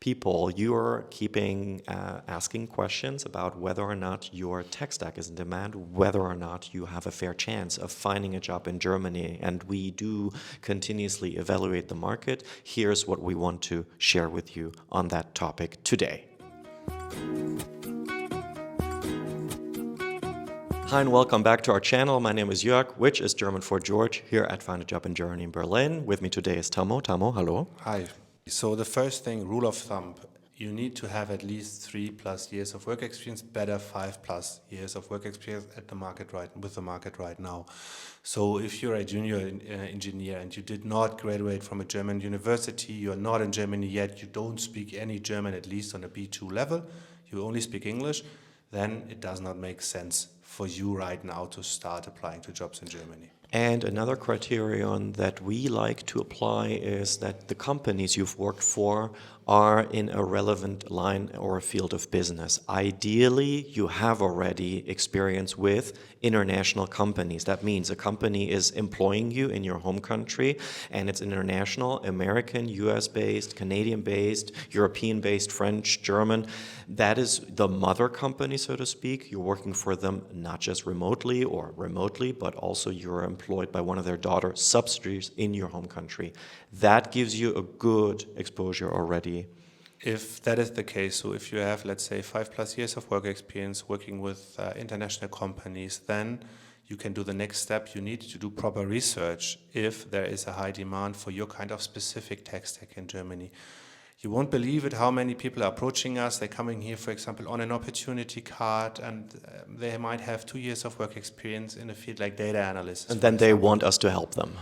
people, you are keeping asking questions about whether or not your tech stack is in demand, whether or not you have a fair chance of finding a job in Germany. And we do continuously evaluate the market. Here's what we want to share with you on that topic today. Hi and welcome back to our channel. My name is Jörg, which is German for George, here at Find a Job in Germany in Berlin. With me today is Tammo. Tammo, hello. Hi. So the first thing, rule of thumb, you need to have at least 3+ years of work experience, better 5+ years of work experience with the market right now. So if you're a junior engineer and you did not graduate from a German university, you're not in Germany yet, you don't speak any German, at least on a B2 level, you only speak English, then it does not make sense for you right now to start applying to jobs in Germany. And another criterion that we like to apply is that the companies you've worked for are in a relevant line or a field of business. Ideally, you have already experience with international companies. That means a company is employing you in your home country and it's international, American, US-based, Canadian-based, European-based, French, German. That is the mother company, so to speak. You're working for them not just remotely, but also you're employed by one of their daughter subsidiaries in your home country. That gives you a good exposure already. If that is the case, so if you have, let's say, 5+ years of work experience working with international companies, then you can do the next step. You need to do proper research if there is a high demand for your kind of specific tech stack in Germany. You won't believe it how many people are approaching us. They're coming here, for example, on an opportunity card, and they might have 2 years of work experience in a field like data analysis. And then they want us to help them.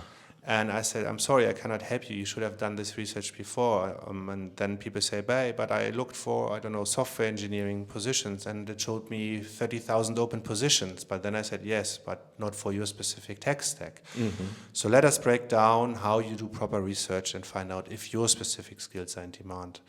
And I said, I'm sorry, I cannot help you. You should have done this research before. And then people say, but I looked for, software engineering positions, and it showed me 30,000 open positions. But then I said, yes, but not for your specific tech stack. Mm-hmm. So let us break down how you do proper research and find out if your specific skills are in demand.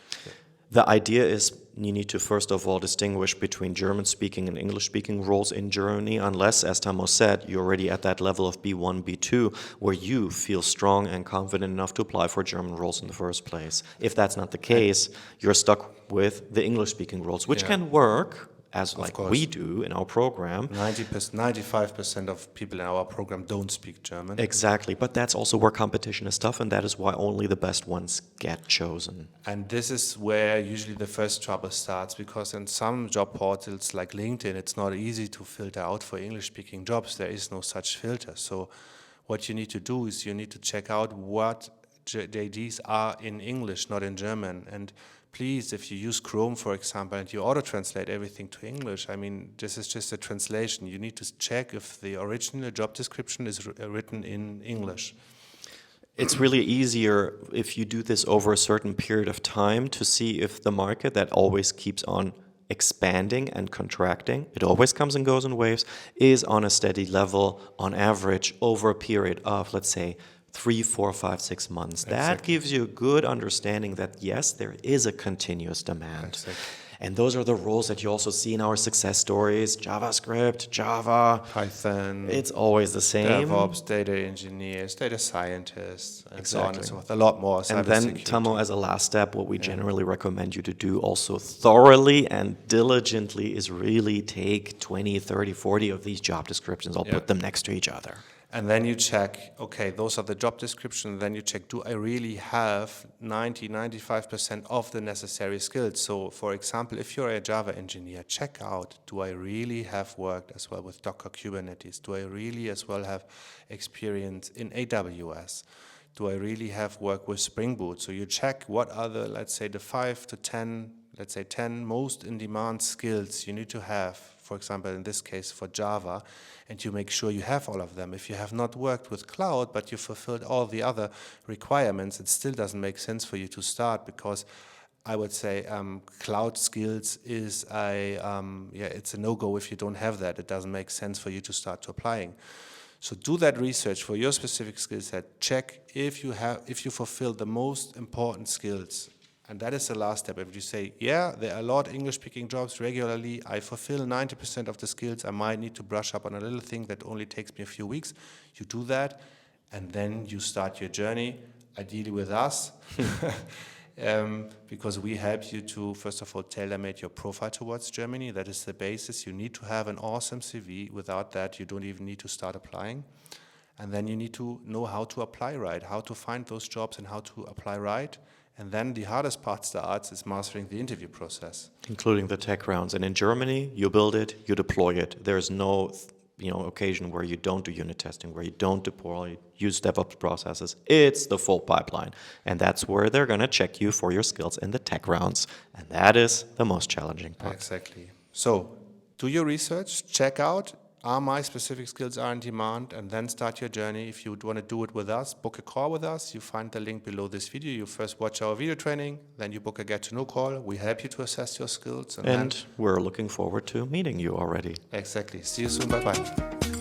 The idea is you need to first of all distinguish between German-speaking and English-speaking roles in Germany, unless, as Tammo said, you're already at that level of B1, B2, where you feel strong and confident enough to apply for German roles in the first place. If that's not the case, you're stuck with the English-speaking roles, which can work, as like we do in our program. 95% of people in our program don't speak German. Exactly, but that's also where competition is tough, and that is why only the best ones get chosen. And this is where usually the first trouble starts, because in some job portals like LinkedIn, it's not easy to filter out for English-speaking jobs. There is no such filter. So what you need to do is you need to check out what JDs are in English, not in German. And please, if you use Chrome, for example, and you auto-translate everything to English, this is just a translation. You need to check if the original job description is written in English. It's really easier if you do this over a certain period of time to see if the market that always keeps on expanding and contracting, it always comes and goes in waves, is on a steady level on average over a period of, let's say, 3, 4, 5, 6 months. Exactly. That gives you a good understanding that, yes, there is a continuous demand. Exactly. And those are the roles that you also see in our success stories: JavaScript, Java, Python. It's always the same. DevOps, data engineers, data scientists, and so on and so forth. A lot more. And then, Tammo, as a last step, what we generally recommend you to do also thoroughly and diligently is really take 20, 30, 40 of these job descriptions. I'll put them next to each other. And then you check, okay, those are the job descriptions. Then you check, do I really have 90, 95% of the necessary skills? So, for example, if you're a Java engineer, check out, do I really have worked as well with Docker Kubernetes? Do I really as well have experience in AWS? Do I really have worked with Spring Boot? So you check what are the, let's say, the 5 to 10, let's say 10 most in-demand skills you need to have, for example, in this case for Java, and you make sure you have all of them. If you have not worked with cloud, but you fulfilled all the other requirements, it still doesn't make sense for you to start, because I would say cloud skills is it's a no-go if you don't have that. It doesn't make sense for you to start to applying. So do that research for your specific skill set. Check if you fulfill the most important skills. And that is the last step. If you say, yeah, there are a lot of English-speaking jobs regularly, I fulfill 90% of the skills, I might need to brush up on a little thing that only takes me a few weeks. You do that, and then you start your journey, ideally with us. because we help you to, first of all, tailor-make your profile towards Germany. That is the basis. You need to have an awesome CV. Without that, you don't even need to start applying. And then you need to know how to apply right, how to find those jobs and how to apply right. And then the hardest part starts is mastering the interview process. Including the tech rounds. And in Germany, you build it, you deploy it. There's no occasion where you don't do unit testing, where you don't deploy, use DevOps processes. It's the full pipeline. And that's where they're going to check you for your skills in the tech rounds. And that is the most challenging part. Exactly. So do your research, check out, are my specific skills are in demand, and then start your journey. If you want to do it with us, book a call with us. You find the link below this video. You first watch our video training, then you book a get-to-know call. We help you to assess your skills. And we're looking forward to meeting you already. Exactly. See you soon. Bye-bye.